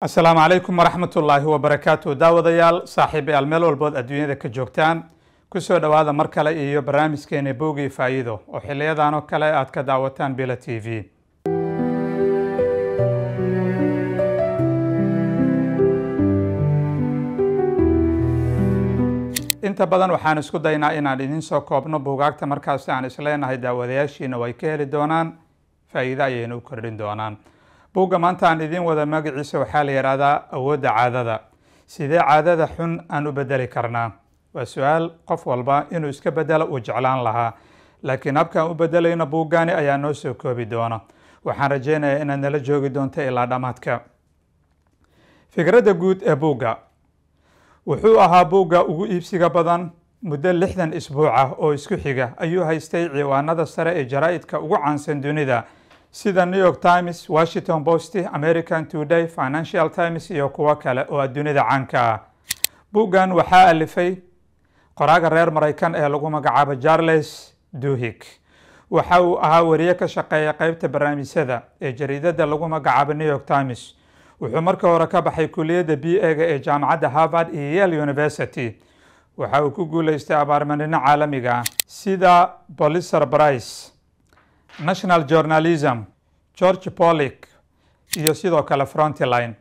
السلام عليكم ورحمة الله وبركاته داوديال صاحبي الميل والبود أدوينيدا كجوجتان كسو دوادا مركلة إيو برامج كيني بوغي فايدو وحليادانو كلا آد كداوتان بلا تي في inta badan waxaan isku daynaa inaan idin soo koobno buugaagta markaas aan isleenahay daawadayaashiina way ka heli doonaan faa'iido ayayna u kordhin doonaan buugga maanta aan idin wada magaciisa waxaa la yiraahdaa awoodda caadada sidee caadada xun aan u bedeli karnaa waa su'aal qof walba inuu iska bedelo uu jeclaan lahaa laakiin habkaan u bedelayno buuggaani ayaa noo soo koobi doona waxaan rajaynayaa inaad nala joogi doonto ilaa dhammaadka fikradda guud ee buugga wuxuu ahaa buugga ugu iibsiga badan muddo 60 isbuuc ah oo isku xiga ayuu haystay ciwaanada sare ee jaraa'idka ugu caansan dunida sida New York Times, Washington Post, American Today, Financial Times iyo kuwa kale oo dunida caanka ah. Buuggan waxaa alifay qoraaga reer Mareykan ee lagu magacaabo Charles Duhigg. waxa uu ahaa wariye ka shaqeeya qaybta barnaamijyada ee jariidada lagu magacaabo New York Times. wuxuu marka hore ka baxay kulliyadda BA-ga ee jaamacadda Harvard iyo Yale University. waxa uu ku guuleystay abaalmarino caalamiga ah sida Pulitzer Prize, National Journalism, George Pollock iyo sidoo kale Frontline.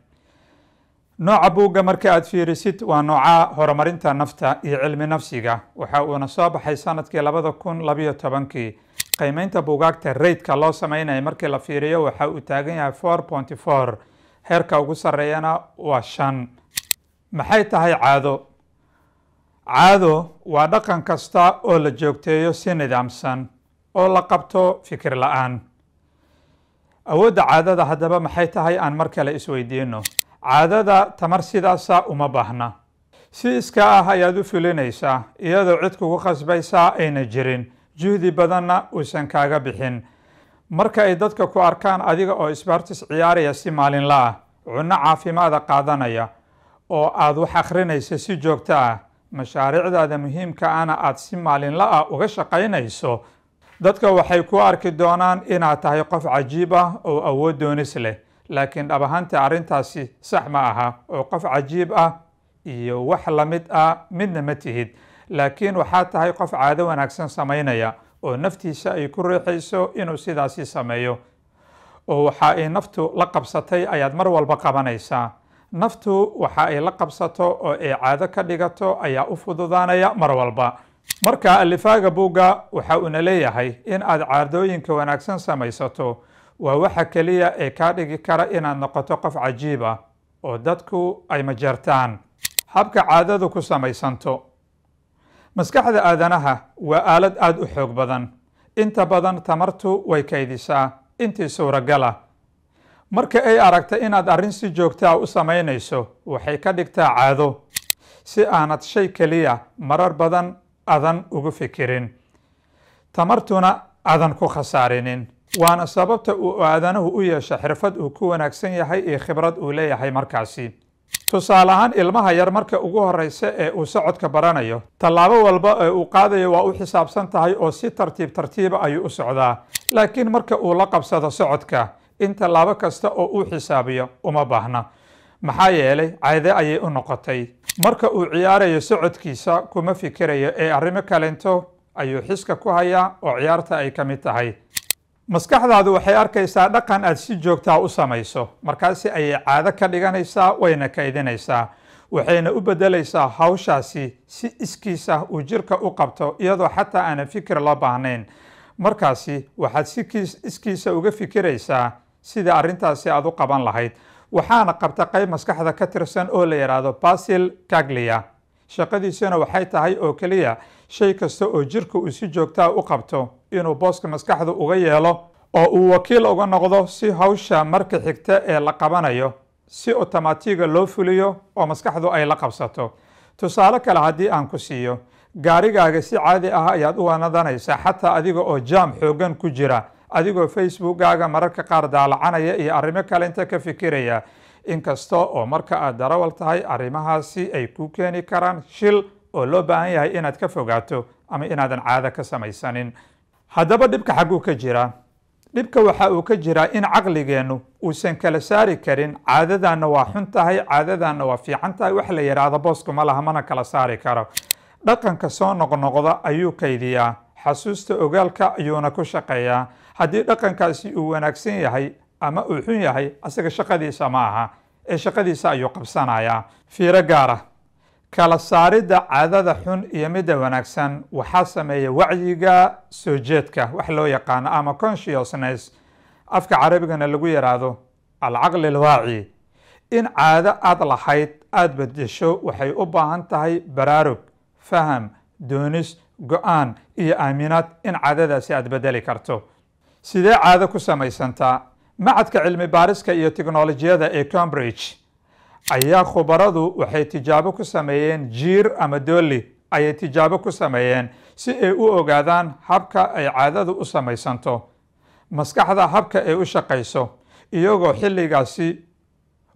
nooca buugga marka aad fiirisid waa nooca horumarinta nafta iyo cilmi nafsiga. waxa uuna soo baxay sanadkii 2012. qiimeynta buugaagta rate-ka loo sameeyay markii la fiiriyo waxa uu taagan yahay 4.4. heerka ugu sareeyana waa 5. maxay tahay caado? caado waa dhaqan kasta oo la joogteeyo si nidaamsan oo la qabto fikir la'aan. awoodda caadada haddaba maxay tahay aan mar kale isweydiino. caadada tamar sidaasa uma baahna. si iska ah ayaad u fulinaysaa iyadoo cid kugu qasbaysaa ayna jirin juhdi badanna uusan kaaga bixin. marka ay dadka ku arkaan adiga oo isbaartis ciyaaraya si maalinla ah cunno caafimaad qaadanaya oo aad wax akhrinayso si joogto ah mashaariicdaada muhiimka ana aad si maalinla ah uga shaqaynayso dadka waxay ku arki doonaan inaad tahay qof cajiib ah oo awood doonis leh laakiin dhab ahaantii arrintaasi sax ma aha oo qof cajiib ah iyo wax la mid ah midna ma tihid laakiin waxaad tahay qof caado wanaagsan samaynaya oo naftiisa ay ku riixayso inuu sidaasi sameeyo oo waxa ay naftu la qabsatay ayaad mar walba qabanaysaa. naftu waxa ay la qabsato oo ay caado ka dhigato ayaa u fududaanaya mar walba. marka alifaaga buugga waxa uu leeyahay in aad caadooyinka wanaagsan samaysato waa waxa kaliya ee ka dhigi kara inaad noqoto qof cajiib ah oo dadku ay majeertaan. habka caadadu ku samaysanto. maskaxda aadanaha waa aalad aad u xoog badan. inta badan tamartu way kaydisaa intii suuragal ah. marka ay aragto inaad arrin si joogto ah u samaynayso waxay ka dhigtaa caado si aanad shay kaliya marar badan adan ugu fikirin tamartuna adan ku khasaarinin. waana sababta uu aadanuhu u yeesho xirfad uu ku wanaagsan yahay iyo khibrad uu leeyahay markaasi. tusaale ahaan ilmaha yar marka ugu horeysa ee uu socodka baranayo tallaabo walba ee uu qaadayo waa u xisaabsan tahay oo si tartiiba ayuu u socdaa laakiin marka uu la qabsado socodka in tallaabo kasta oo uu xisaabiyo uma baahna maxaa yeelay caade ayay u noqotay. marka uu ciyaarayo socodkiisa kuma fikirayo ee arrimo kalento ayuu xiska ku hayaa oo ciyaarta ay ka mid tahay. maskaxdaadu waxay arkaysaa dhaqan aad si joogtaa u samayso markaasi ayay caado ka dhiganaysaa wayna kaydinaysaa waxayna u bedelaysaa hawshaasi si iskiisa uu jirka u qabto iyadoo xataa aanan fikir loo baahnayn. markaasi waxaad si iskiisa uga fikiraysaa sida arrintaasi aad u qaban lahayd. waxaana qabta qayb maskaxda ka tirsan oo la yiraahdo basal ganglia. shaqadiisuna waxay tahay oo kaliya shay kasta oo jirka uu si joogtaa u qabto inuu booska maskaxda uga yeelo oo uu wakiil uga noqdo si hawsha marka xigta ee la qabanayo si otomaatiga loo fuliyo oo maskaxdu ay la qabsato. tusaale kale haddii aan ku siiyo gaarigaaga si caadi ah ayaad u wanadanaysaa xataa adiga oo jaam xoogan ku jira adigoo facebookaaga mararka qaar daalacanaya iyo arrimo kale inta ka fikiraya inkasta oo marka aad darawal tahay arrimahaasi ay ku keeni karaan shil oo loo baahan yahay inaad ka fogaato ama inaadan caado ka samaysanin. haddaba dhibka xaguu ka jira. dhibka waxa uu ka jiraa in caqligeennu uusan kala saari karin caadadaanna waa xun tahay caadadaanna waa fiican tahay wax la yidhaahdo boosku ma laha mana kala saari karo dhaqanka soo noqnoqda ayuu kaydiyaa xasuusta ogaalka ayuuna ku shaqeeyaa haddii dhaqankaasi uu wanaagsan yahay ama uu xun yahay asaga shaqadiisa ma aha ee shaqadiisa ayuu qabsanayaa fiiro gaara kala saaridda caadada xun iyo midda wanaagsan waxaa sameeya wacyiga soo jeedka wax loo yaqaano ama consciousness afka carabigana lagu yidhaahdo alcaqli alwaaci in caado aad lahayd aada bedesho waxay u baahan tahay baraarug faham doonis go-aan iyo aaminaad in caadadaasi aad bedeli karto sidee caado ku samaysantaa macadka cilmi baariska iyo tiknolojiyada ee Cambridge ayaa khubaradu waxay tijaabo ku sameeyeen jiir ama dooli ayay tijaabo ku sameeyeen si ay u ogaadaan habka ay caadadu u samaysanto maskaxda habka ay u shaqayso iyagoo xilligaasi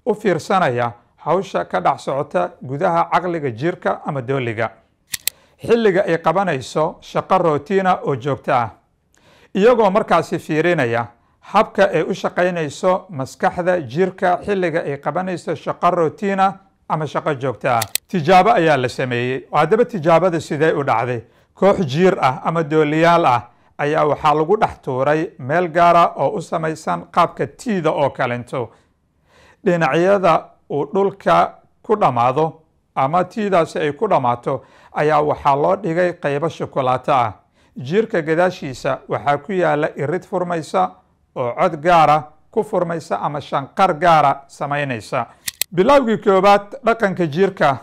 u fiirsanaya hawsha ka dhex socota gudaha caqliga jiirka ama dooliga xilliga ay qabanayso shaqo rootiina oo joogto ah iyagoo markaasi fiirinaya habka ay u shaqaynayso maskaxda jiirka xilliga ay qabanayso shaqo rootiina ama shaqo joogto ah tijaabo ayaa la sameeyey haddaba tijaabada sidee u dhacday koox jiir ah ama dooliyaal ah ayaa waxaa lagu dhex tuuray meel gaara oo u samaysan qaabka tiida oo kalento dhinacyada uu dhulka ku dhammaado ama tiidaasi ay ku dhammaato ayaa waxaa loo dhigay qaybo shukulaato ah jiirka gadaashiisa waxaa ku yaala irid furmaysa oo cod gaara ku furmaysa ama shanqar gaara samaynaysa bilowgii koowaad dhaqanka jiirka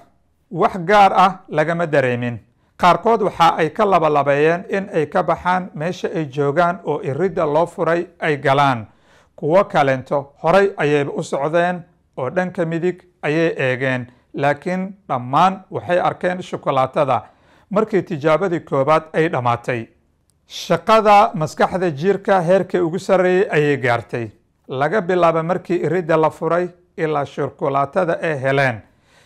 wax gaar ah lagama dareemin qaarkood waxa ay ka labalabeeyeen in ay ka baxaan meesha ay joogaan oo iridda loo furay ay galaan kuwo kalento horay ayayba u socdeen oo dhanka midig ayay eegeen laakiin dhammaan waxay arkeen shukulaatada markii tijaabadii koowaad ay dhammaatay shaqada maskaxda jiirka heerkii ugu sarreeyey ayay gaartay laga bilaabo markii iridda la furay ilaa shukulaatada ay heleen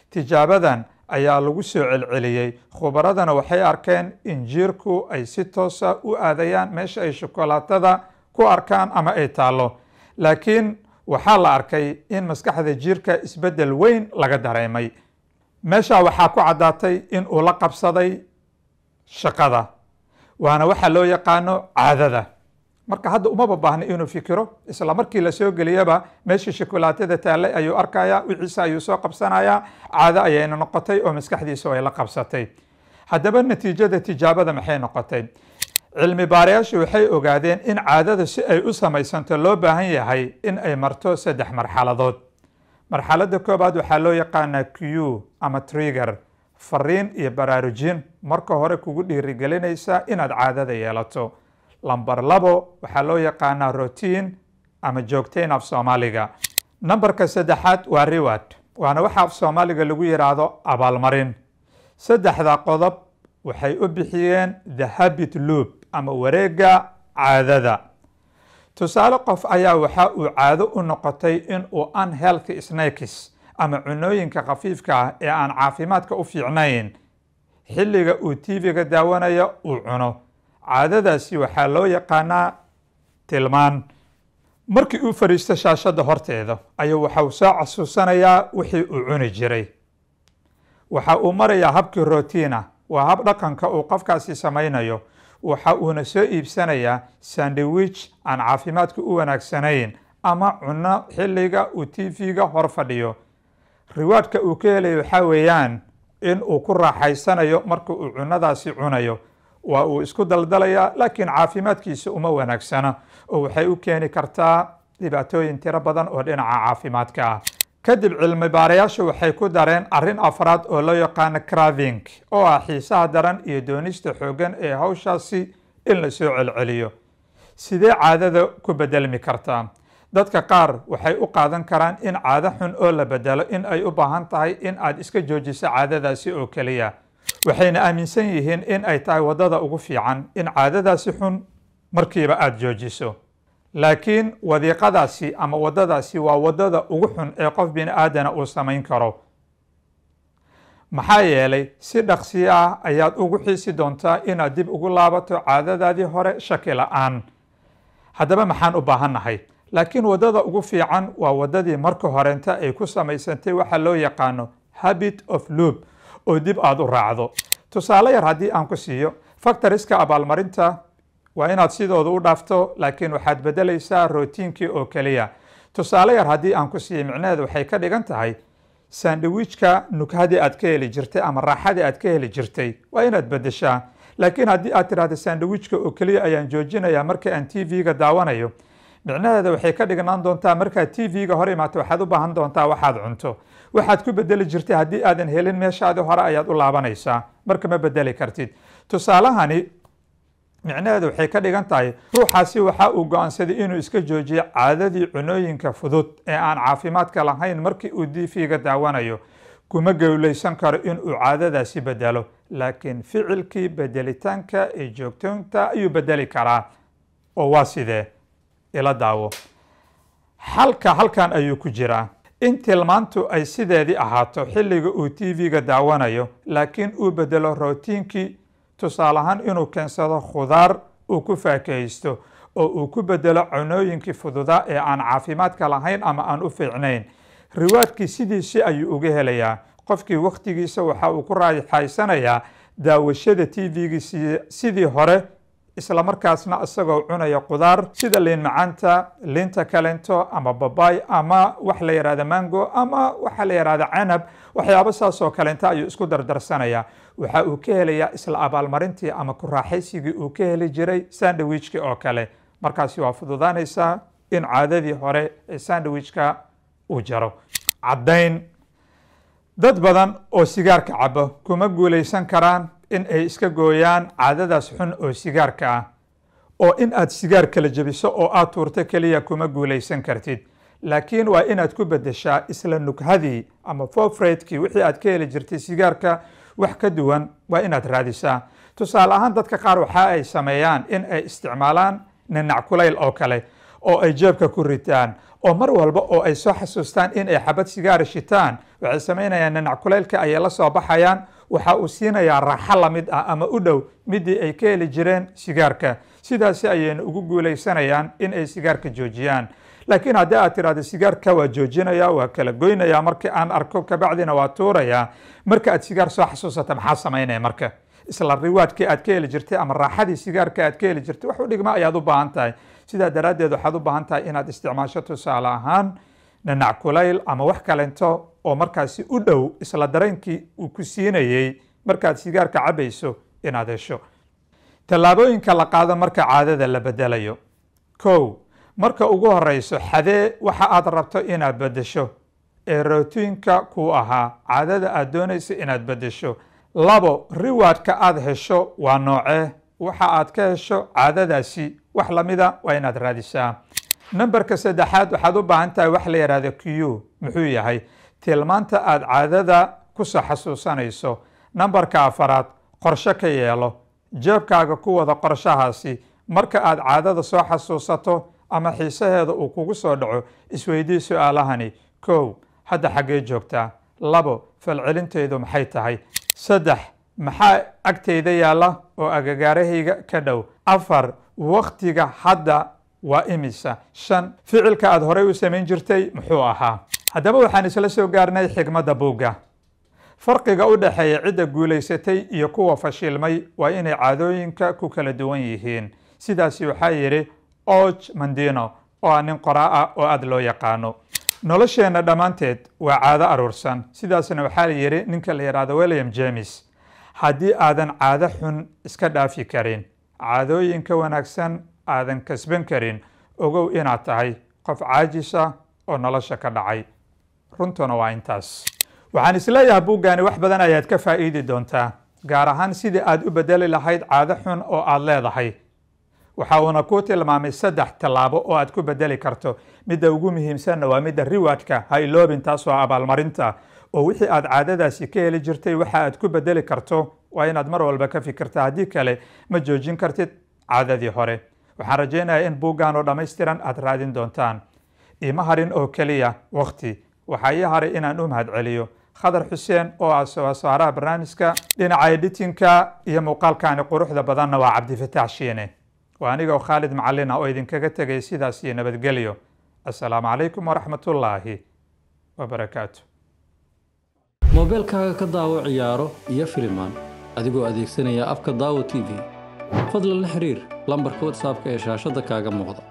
tijaabadan ayaa lagu soo celceliyey khubaradana waxay arkeen in jiirku ay si toosa u aadayaan meesha ay shukulaatada ku arkaan ama ay taallo laakiin waxaa la arkay in maskaxda jiirka isbeddel weyn laga dareemay meesha waxaa ku caddaatay in uu la qabsaday shaqada waana waxa loo yaqaano caadada marka hadda umaba baahna inuu fikiro isla markii la soo geliyaba meeshii shukulaatada taallay ayuu arkayaa wiciisa ayuu soo qabsanayaa caado ayayna noqotay oo maskaxdiisu ay la qabsatay haddaba natiijada tijaabada maxay noqotay cilmi baarayaashu waxay ogaadeen in caadada si ay u samaysanto loo baahan yahay in ay marto 3 marxaladood marxaladda koobaad waxaa loo yaqaanaa cue ama trigger fariin iyo baraarujin marka hore kugu dhiirigelinaysa inaad caadada yeelato lambar 2 waxaa loo yaqaanaa routine ama joogtayn af Soomaaliga nambarka 3 waa reward waana waxa af Soomaaliga lagu yiraahdo abaalmarin 3 qodob waxay u bixiyeen the habit loop ama wareega caadada tusaale qof ayaa waxa uu caado u noqotay in uu unhealthy snacks ama cunooyinka khafiifka ah ee aan caafimaadka u fiicnayn xilliga uu TV-ga daawanayo uu cuno caadadaasi waxaa loo yaqaanaa tilmaan markii uu fariisto shaashada horteeda ayuu waxa uu soo xasuusanayaa wixii uu cuni jiray waxa uu marayaa habkii routiina waa hab dhaqanka uu qofkaasi samaynayo waxa uuna soo iibsanayaa sandwich aan caafimaadka u wanaagsanayn ama cuno xilliga uu TV-ga hor fadhiyo rewardka uu ka helayo waxaa weeyaan in uu ku raaxaysanayo marka uu cunadaasi cunayo waa uu isku daldalayaa laakiin caafimaadkiisa uma wanaagsana oo waxay u keeni kartaa dhibaatooyin tiro badan oo dhinaca caafimaadka ah kadib cilmi baarayaashu waxay ku dareen arrin afraad oo loo yaqaano craving oo ah xiisaha daran iyo doonista xooggan ee hawshaasi in la soo celceliyo sidee caadada ku bedelmi kartaa dadka qaar waxay u qaadan karaan in caado xun oo la bedelo in ay u baahan tahay in aad iska joojiso caadadaasi oo keliya waxayna aaminsan yihiin in ay tahay waddada ugu fiican in caadadaasi xun markiiba aad joojiso laakiin wadiiqadaasi ama waddadaasi waa waddada ugu xun ee qof bini aadana uu samayn karo maxaa yeelay si dhaqsi ah ayaad ugu xiisi doontaa inaad dib ugu laabato caadadaadii hore shaki la'aan haddaba maxaan u baahannahay laakiin waddada ugu fiican waa waddadii marka horeenta ay ku samaysantay waxa loo yaqaano habit of loop oo dib aad u raacdo. tusaale yar haddii aan ku siiyo factoriska abaalmarinta waa inaad sidooda u dhaafto laakiin waxaad beddelaysaa rootiinkii oo keliya. tusaale yar haddii aan ku siiyo micnaheedu waxay ka dhigan tahay sandwichka nukhadii aad ka heli jirtay ama raaxadii aad ka heli jirtay waa inaad beddeshaa. laakiin haddii aad tidhaahdo sandwichka oo keliya ayaan joojinayaa marka aan tv-ga daawanayo, micnaheeda waxay ka dhignaan doontaa markaad tv-ga hor imaato waxaad u baahan doontaa waxaad cunto. waxaad ku bedeli jirtay haddii aadan helin meeshaadii hore ayaad u laabanaysaa, marka ma bedeli kartid. tusaalahani micnaheedu waxay ka dhigan tahay ruuxaasi waxa uu go'aansaday inuu iska joojiyo caadadii cunooyinka fudud ee aan caafimaadka lahayn markii uu tv-ga daawanayo. kuma gowlaysan karo inuu caadadaasi bedelo, laakiin ficilkii bedelitaanka ee joogtoonta ayuu bedeli karaa. oo waa sidee? ila daawo. xalka halkan ayuu ku jiraa in tilmaantu ay sideedii ahaato xilliga uu tv-ga daawanayo, laakiin uu bedelo rootiinkii. tusaale ahaan inuu keensado khudaar uu ku faakahaysto oo uu ku bedelo cunooyinkii fududaa ee aan caafimaadka lahayn ama aan u fiicnayn. riwaadkii sidiisii ayuu uga helayaa. qofkii wakhtigiisa waxa uu ku raaxaysanayaa daawashada tv-gii sidii hore, isla markaasna isagoo cunaya khudaar sida liin macaanta, liinta kalento ama babaay ama wax la yidhahda mango ama waxa la yidhahda canab. waxyaabo saas oo kalenta ayuu isku dardarsanayaa. waxa uu ka helayaa isla abaalmarintii ama ku raaxaysigii uu ka heli jiray sandwichki oo kale. markaasi waa fududaanaysaa in caadadii hore ee sandwichka uu jaro. caddayn: dad badan oo sigaarka cabo kuma guulaysan karaan in ay iska gooyaan caadadaas xun oo sigaarka ah. oo in aad sigaar kala jebiso oo aad tuurto keliya kuma guulaysan kartid, laakiin waa inaad ku beddeshaa isla nukhadii ama fofreydkii wixii aad ka heli jirtay sigaarka wax ka duwan waa inaad raadisaa. tusaale ahaan dadka qaar waxa ay sameeyaan in ay isticmaalaan ninac kulayl oo kale oo ay jeebka ku ritaan, oo mar walba oo ay soo xasuustaan in ay xabad sigaar shitaan waxay samaynayaan ninac kulaylka ayay la soo baxayaan. waxa uu siinayaa raaxo la mid ah ama u dhow midii ay ka heli jireen sigaarka. sidaasi ayayna ugu guulaysanayaan in ay sigaarka joojiyaan. laakiin haddii aad tidhaahdo sigaarka waa joojinaya, waa kala goynaya, markii aan arko kabacdina waa tuurayaa, marka aad sigaar soo xasuusata maxaa samaynaya marka? isla riwaadkii aad ka heli jirtay ama raaxadii sigaarka aad ka heli jirtay wax u dhigma ayaad u baahan tahay. sidaa daraaddeed waxaad u baahan tahay inaad isticmaasho tusaale ahaan ninac kulayl ama wax kalento oo markaasi u dhow isla dareenkii uu ku siinayey markaad sigaarka cabayso inaad hesho. tallaabooyinka la qaado marka caadada la bedelayo: 1. marka ugu horeyso xadee waxa aad rabto inaad beddesho ee rootiinka kuu ahaa caadada aad doonayso inaad beddesho. 2. riwaadka aad hesho waa noocee? waxa aad ka hesho caadadaasi wax lamida waa inaad raadisaa. nambarka 3 waxaad u baahan tahay wax la yidhahdo q. muxuu yahay? tilmaanta aad caadada ku soo xasuusanayso. nambarka 4 qorshe ka yeelo. jeebkaaga ku wada qorshahaasi. marka aad caadada soo xasuusato ama xiisaheeda uu kugu soo dhaco isweydii su-aalahani: 1. hadda xaggee joogtaa? 2. falcelinteedu maxay tahay? 3. maxaa agtayda yaalla oo agagaarahayga ka dhow? 4. wakhtiga hadda waa imisa? 5. ficilka aad horey u samayn jirtay muxuu ahaa? haddaba waxaan isla soo gaarnay xigmadda buugga. farqiga u dhexeeya cidda guulaysatay iyo kuwa fashilmay waa inay caadooyinka ku kala duwan yihiin. sidaasi waxaa yidhi Og Mandino oo ah nin qoraa ah oo aad loo yaqaano. nolosheenna dhammaanteed waa caado aruursan. sidaasna waxaa la yidhi ninka la yidhaahdo William James. haddii aadan caado xun iska dhaafi karin, caadooyinka wanaagsan aadan kasban karin, ogow inaad tahay qof caajisa oo nolosha ka dhacay. runtuna waa intaas. waxaan isleeyahay buuggaani wax badan ayaad ka faa'iidi doontaa, gaar ahaan sidii aad u bedeli lahayd caado xun oo aad leedahay. waxa uuna ku tilmaamay 3 tallaabo oo aad ku bedeli karto. midda ugu muhiimsanna waa midda riwaadka ha iloobin, taas waa abaalmarinta. oo wixii aad caadadaasi ka heli jirtay waxa aad ku bedeli karto waa inaad mar walba ka fikirta, haddii kale ma joojin kartid caadadii hore. waxaan rajaynayaa in buuggan oo dhammaystiran aad raadin doontaan. ima harin oo keliya waqti, waxaa ii haray inaan u mahad celiyo Khadar Xuseen oo ah soo saaraha barnaamijka. dhinaca editinka iyo muuqaalkaani quruxda badanna waa Cabdifataax Shiine. waa anigoo Khaalid Macallin oo idinkaga tagay sidaas iyo nabadgelyo. Assalaamu calaykum waraxmatullaahi wabarakaatuh. moobilkaaga ka daawo ciyaaro iyo filimaan adigoo adeegsanaya abka Daawo TV. fadlan la xiriir lambarka WhatsApp-ka ee shaashada kaaga muuqda.